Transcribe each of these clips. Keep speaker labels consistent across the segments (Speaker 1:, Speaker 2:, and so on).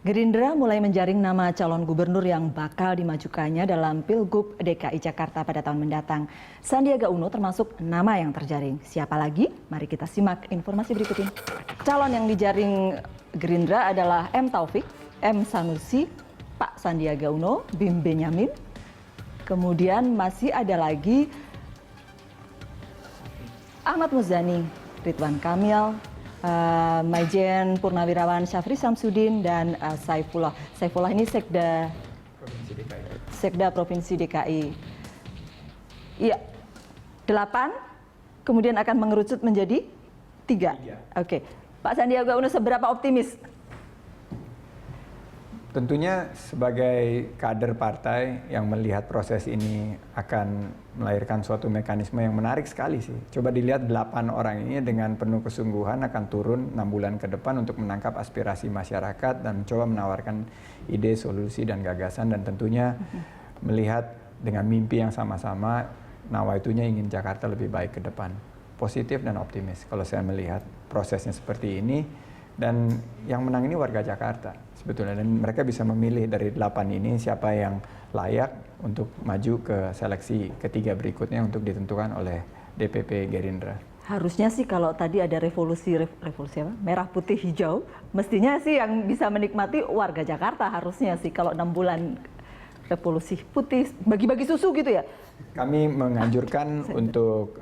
Speaker 1: Gerindra mulai menjaring nama calon gubernur yang bakal dimajukannya dalam Pilgub DKI Jakarta pada tahun mendatang. Sandiaga Uno termasuk nama yang terjaring. Siapa lagi? Mari kita simak informasi berikut ini. Calon yang dijaring Gerindra adalah M. Taufik, M. Sanusi, Pak Sandiaga Uno, Bim Benyamin. Kemudian masih ada lagi Ahmad Muzani, Ridwan Kamil, Maijen Purnawirawan Syafri Samsudin, dan Saifullah. Saifullah ini Sekda Provinsi DKI. Iya, 8, kemudian akan mengerucut menjadi 3. Oke, Pak Sandiaga Uno seberapa optimis?
Speaker 2: Tentunya sebagai kader partai yang melihat proses ini akan melahirkan suatu mekanisme yang menarik sekali sih. Coba dilihat 8 orang ini dengan penuh kesungguhan akan turun 6 bulan ke depan untuk menangkap aspirasi masyarakat dan mencoba menawarkan ide, solusi, dan gagasan, dan tentunya melihat dengan mimpi yang sama-sama, nawaitunya ingin Jakarta lebih baik ke depan. Positif dan optimis kalau saya melihat prosesnya seperti ini, dan yang menang ini warga Jakarta sebetulnya, dan mereka bisa memilih dari 8 ini siapa yang layak untuk maju ke seleksi ketiga berikutnya untuk ditentukan oleh DPP Gerindra.
Speaker 1: Harusnya sih kalau tadi ada revolusi apa? Merah putih hijau, mestinya sih yang bisa menikmati warga Jakarta harusnya sih, kalau 6 bulan revolusi putih bagi-bagi susu gitu ya.
Speaker 2: Kami menganjurkan untuk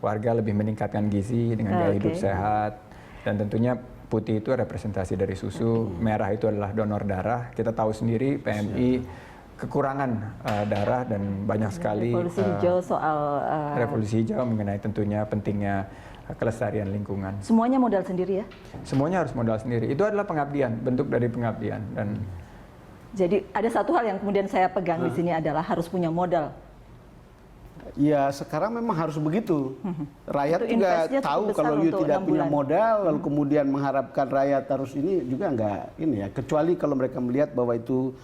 Speaker 2: warga lebih meningkatkan gizi dengan gaya hidup sehat, dan tentunya putih itu representasi dari susu, merah itu adalah donor darah. Kita tahu sendiri PMI kekurangan darah, dan banyak sekali
Speaker 1: revolusi hijau soal
Speaker 2: revolusi hijau mengenai tentunya pentingnya kelestarian lingkungan.
Speaker 1: Semuanya modal sendiri ya?
Speaker 2: Semuanya harus modal sendiri. Itu adalah pengabdian, bentuk dari pengabdian. Dan
Speaker 1: jadi ada satu hal yang kemudian saya pegang di sini adalah harus punya modal.
Speaker 3: Ya sekarang memang harus begitu. Rakyat juga tahu kalau you tidak punya modal, lalu kemudian mengharapkan rakyat harus ini juga enggak ini ya. Kecuali kalau mereka melihat bahwa itu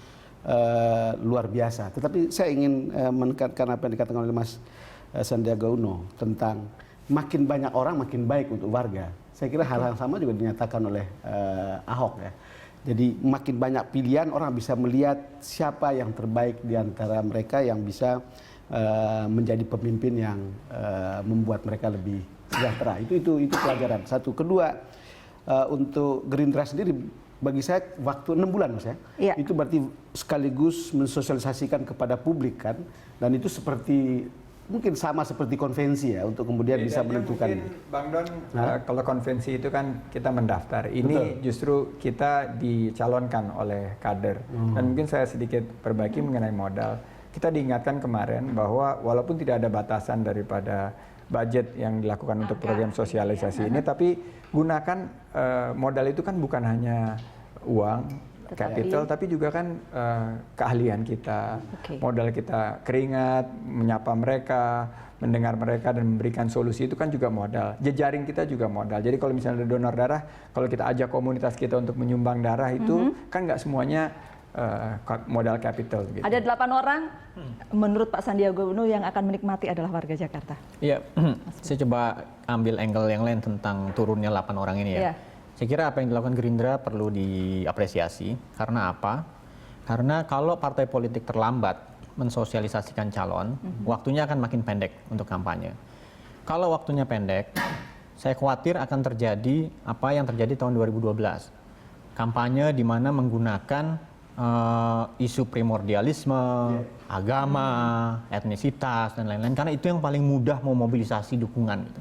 Speaker 3: luar biasa. Tetapi saya ingin menekankan apa yang dikatakan oleh Mas Sandiaga Uno tentang makin banyak orang makin baik untuk warga. Saya kira hal yang sama juga dinyatakan oleh Ahok ya. Jadi makin banyak pilihan, orang bisa melihat siapa yang terbaik di antara mereka yang bisa menjadi pemimpin yang membuat mereka lebih sejahtera. Itu pelajaran. Satu. Kedua, untuk Gerindra sendiri, bagi saya waktu 6 bulan Mas ya. Iya. Itu berarti sekaligus mensosialisasikan kepada publik kan, dan itu seperti mungkin sama seperti konvensi ya, untuk kemudian bisa menentukan.
Speaker 2: Mungkin, Bang Don, kalau konvensi itu kan kita mendaftar. Ini justru kita dicalonkan oleh kader. Dan mungkin saya sedikit perbaiki mengenai modal. Kita diingatkan kemarin bahwa walaupun tidak ada batasan daripada budget yang dilakukan untuk program sosialisasi ini, tapi gunakan modal itu kan bukan hanya uang, capital, tapi juga kan keahlian kita, modal kita, keringat, menyapa mereka, mendengar mereka, dan memberikan solusi itu kan juga modal. Jejaring kita juga modal. Jadi kalau misalnya ada donor darah, kalau kita ajak komunitas kita untuk menyumbang darah itu kan nggak semuanya modal capital gitu.
Speaker 1: Ada 8 orang, menurut Pak Sandiaga Uno yang akan menikmati adalah warga Jakarta.
Speaker 4: Iya, saya coba ambil angle yang lain tentang turunnya 8 orang ini ya. Saya kira apa yang dilakukan Gerindra perlu diapresiasi. Karena apa? Karena kalau partai politik terlambat mensosialisasikan calon, waktunya akan makin pendek untuk kampanye. Kalau waktunya pendek, saya khawatir akan terjadi apa yang terjadi tahun 2012. Kampanye di mana menggunakan isu primordialisme, agama, etnisitas, dan lain-lain. Karena itu yang paling mudah memobilisasi dukungan. Gitu.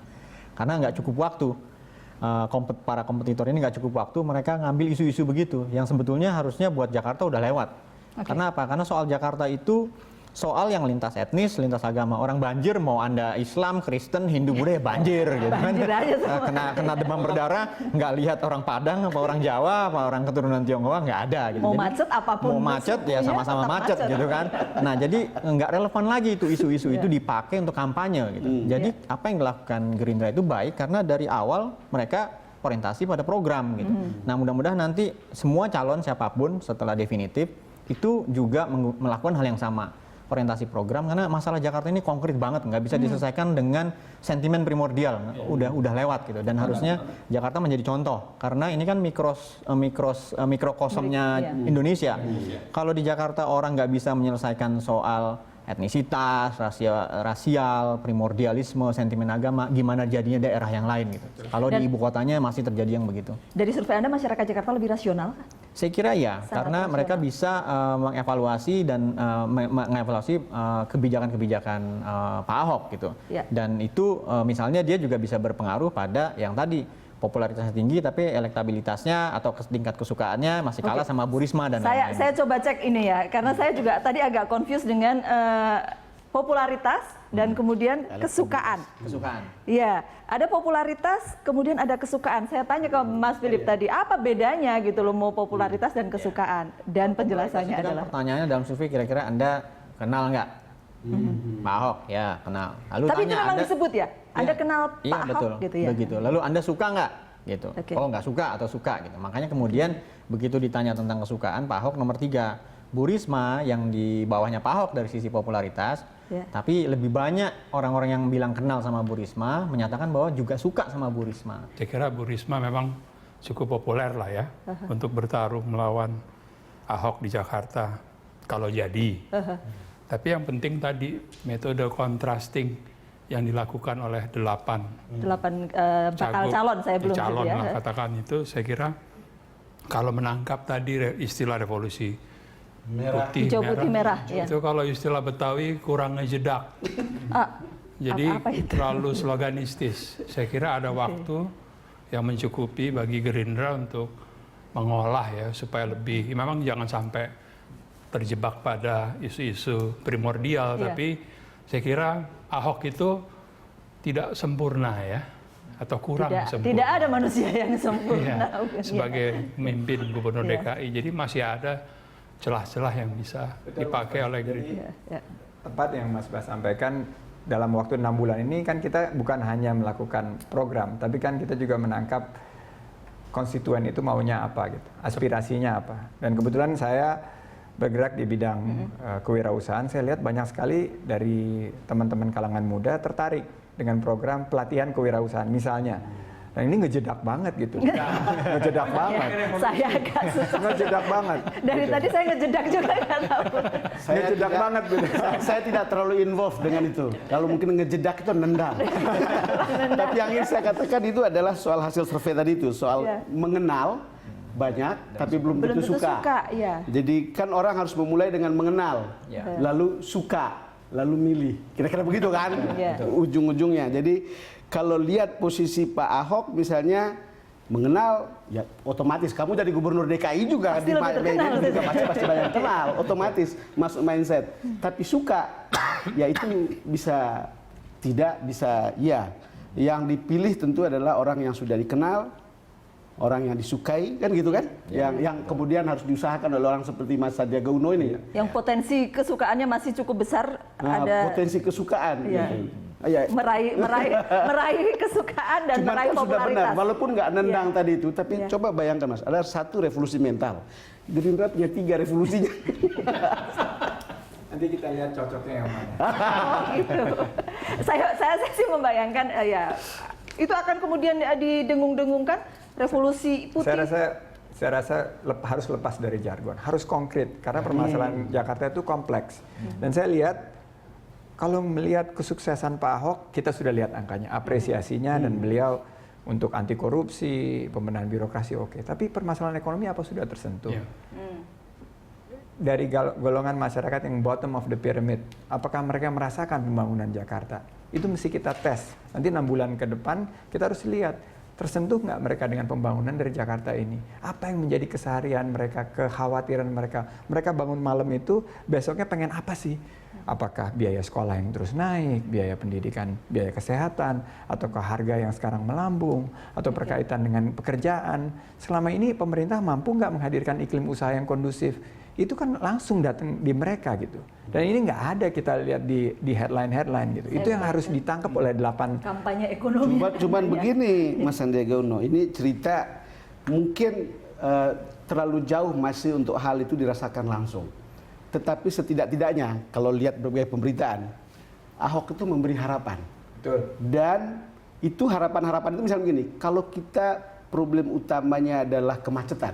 Speaker 4: Karena nggak cukup waktu. Para kompetitor ini nggak cukup waktu, mereka ngambil isu-isu begitu. Yang sebetulnya harusnya buat Jakarta udah lewat. Karena apa? Karena soal Jakarta itu soal yang lintas etnis, lintas agama. Orang banjir, mau Anda Islam, Kristen, Hindu, Buddha, ya banjir gitu kan. Kena demam berdarah, nggak lihat orang Padang, apa orang Jawa, apa orang keturunan Tionghoa, nggak ada gitu.
Speaker 1: Mau macet apapun.
Speaker 4: Mau macet ya sama-sama macet gitu kan. Nah jadi nggak relevan lagi itu isu-isu itu dipakai untuk kampanye gitu. Jadi apa yang dilakukan Gerindra itu baik karena dari awal mereka orientasi pada program gitu. Nah mudah-mudahan nanti semua calon siapapun setelah definitif itu juga melakukan hal yang sama. orientasi program karena masalah Jakarta ini konkret banget, nggak bisa diselesaikan dengan sentimen primordial, udah lewat gitu. Dan harusnya Jakarta menjadi contoh karena ini kan mikrokosmnya Indonesia. Kalau di Jakarta orang nggak bisa menyelesaikan soal etnisitas, rasial, primordialisme, sentimen agama, gimana jadinya daerah yang lain gitu. Kalau di ibu kotanya masih terjadi yang begitu.
Speaker 1: Dari survei Anda, masyarakat Jakarta lebih rasional?
Speaker 4: Saya kira ya, karena mereka bisa mengevaluasi dan mengevaluasi kebijakan-kebijakan Pak Ahok gitu. Dan itu misalnya dia juga bisa berpengaruh pada yang tadi, popularitasnya tinggi tapi elektabilitasnya atau tingkat kesukaannya masih kalah sama Bu Risma dan lain-lain.
Speaker 1: Saya coba cek ini ya, karena saya juga tadi agak confused dengan popularitas dan kemudian kesukaan. Iya, ada popularitas, kemudian ada kesukaan. Saya tanya ke Mas Philip tadi, apa bedanya gitu loh mau popularitas dan kesukaan? Dan penjelasannya adalah
Speaker 4: pertanyaannya dalam survei kira-kira Anda kenal nggak Pak Ahok? Ya, kenal. Lalu
Speaker 1: tapi
Speaker 4: tanya,
Speaker 1: itu memang
Speaker 4: Anda
Speaker 1: disebut ya? Anda kenal Pak Ahok
Speaker 4: betul,
Speaker 1: gitu ya?
Speaker 4: Begitu. Lalu Anda suka nggak? Gitu. Kalau nggak suka atau suka gitu. Makanya kemudian begitu ditanya tentang kesukaan, Pak Ahok nomor 3. Bu Risma yang di bawahnya Pak Ahok dari sisi popularitas, tapi lebih banyak orang-orang yang bilang kenal sama Bu Risma menyatakan bahwa juga suka sama Bu Risma.
Speaker 5: Saya kira Bu Risma memang cukup populer lah ya untuk bertarung melawan Ahok di Jakarta kalau jadi. Tapi yang penting tadi metode contrasting yang dilakukan oleh 8
Speaker 1: bakal calon, saya belum
Speaker 5: calon
Speaker 1: ya.
Speaker 5: lah katakan itu, saya kira kalau menangkap tadi istilah revolusi putih merah, itu kalau istilah Betawi kurang ngejedak. Jadi terlalu sloganistis. Saya kira ada waktu yang mencukupi bagi Gerindra untuk mengolah ya supaya lebih, memang jangan sampai terjebak pada isu-isu primordial, tapi saya kira Ahok itu tidak sempurna ya, atau kurang sempurna.
Speaker 1: Tidak ada manusia yang sempurna.
Speaker 5: Sebagai pemimpin gubernur DKI, jadi masih ada celah-celah yang bisa dipakai oleh Gerindra.
Speaker 2: Tepat yang Mas Bas sampaikan, dalam waktu 6 bulan ini kan kita bukan hanya melakukan program, tapi kan kita juga menangkap konstituen itu maunya apa gitu, aspirasinya apa. Dan kebetulan saya bergerak di bidang kewirausahaan, saya lihat banyak sekali dari teman-teman kalangan muda tertarik dengan program pelatihan kewirausahaan misalnya. Dan ini ngejedak banget gitu. Ngejedak banget.
Speaker 1: Saya agak susah.
Speaker 2: Ngejedak banget.
Speaker 1: Dari gitu. Tadi saya ngejedak juga nggak tahu.
Speaker 2: Ngejedak banget gitu.
Speaker 3: Saya tidak terlalu involved dengan itu. Kalau mungkin ngejedak itu nendang. Tapi yang ingin saya katakan itu adalah soal hasil survei tadi itu, soal mengenal banyak tapi belum tentu suka. Jadi kan orang harus memulai dengan mengenal, lalu suka, lalu milih. Kira-kira begitu kan? Ujung-ujungnya. Jadi kalau lihat posisi Pak Ahok misalnya mengenal, ya otomatis kamu jadi gubernur DKI juga
Speaker 1: pasti
Speaker 3: pasti banyak kenal, otomatis masuk mindset. Tapi suka, ya itu bisa tidak bisa ya. Yang dipilih tentu adalah orang yang sudah dikenal, orang yang disukai, kan gitu kan? Yang kemudian harus diusahakan oleh orang seperti Mas Sandiaga Uno ini.
Speaker 1: Yang potensi kesukaannya masih cukup besar, ada
Speaker 3: potensi kesukaan.
Speaker 1: Meraih kesukaan dan meraih popularitas.
Speaker 3: Sudah benar, walaupun nggak nendang tadi itu, tapi coba bayangkan Mas, ada satu revolusi mental. Gerindra punya 3 revolusinya.
Speaker 2: Nanti kita lihat cocoknya yang mana.
Speaker 1: Gitu. Saya sih membayangkan itu akan kemudian didengung-dengungkan revolusi putih.
Speaker 2: Saya rasa harus lepas dari jargon, harus konkret karena permasalahan Jakarta itu kompleks. Dan saya lihat kalau melihat kesuksesan Pak Ahok, kita sudah lihat angkanya, apresiasinya dan beliau untuk anti korupsi, pembenahan birokrasi oke. Tapi permasalahan ekonomi apa sudah tersentuh? Dari golongan masyarakat yang bottom of the pyramid, apakah mereka merasakan pembangunan Jakarta? Itu mesti kita tes. Nanti 6 bulan ke depan kita harus lihat tersentuh nggak mereka dengan pembangunan dari Jakarta ini. Apa yang menjadi keseharian mereka, kekhawatiran mereka. Mereka bangun malam itu besoknya pengen apa sih? Apakah biaya sekolah yang terus naik, biaya pendidikan, biaya kesehatan, ataukah harga yang sekarang melambung, atau berkaitan dengan pekerjaan. Selama ini pemerintah mampu nggak menghadirkan iklim usaha yang kondusif? Itu kan langsung datang di mereka gitu. Dan ini nggak ada kita lihat di headline-headline gitu. Itu yang harus ditangkap oleh 8
Speaker 1: kampanye ekonomi.
Speaker 3: Cuman begini Mas Sandiaga Uno, ini cerita mungkin terlalu jauh masih untuk hal itu dirasakan langsung. Tetapi setidak-tidaknya kalau lihat berbagai pemberitaan, Ahok itu memberi harapan.
Speaker 2: Betul.
Speaker 3: Dan itu harapan-harapan itu misalnya begini, kalau kita problem utamanya adalah kemacetan,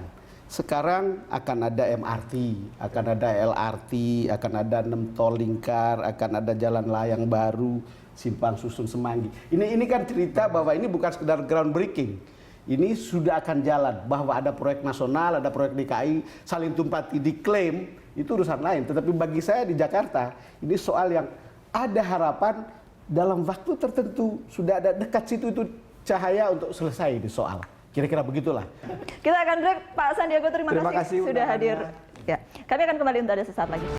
Speaker 3: sekarang akan ada MRT, akan ada LRT, akan ada 6 tol lingkar, akan ada jalan layang baru, simpang susun Semanggi. Ini kan cerita bahwa ini bukan sekedar groundbreaking. Ini sudah akan jalan, bahwa ada proyek nasional, ada proyek DKI, saling tumpati diklaim, itu urusan lain. Tetapi bagi saya di Jakarta, ini soal yang ada harapan dalam waktu tertentu, sudah ada dekat situ itu cahaya untuk selesai di soal. Kira-kira begitulah.
Speaker 1: Kita akan break, Pak Sandiaga, terima kasih sudah
Speaker 2: undangannya.
Speaker 1: hadir. Ya, kami akan kembali untuk ada sesaat lagi.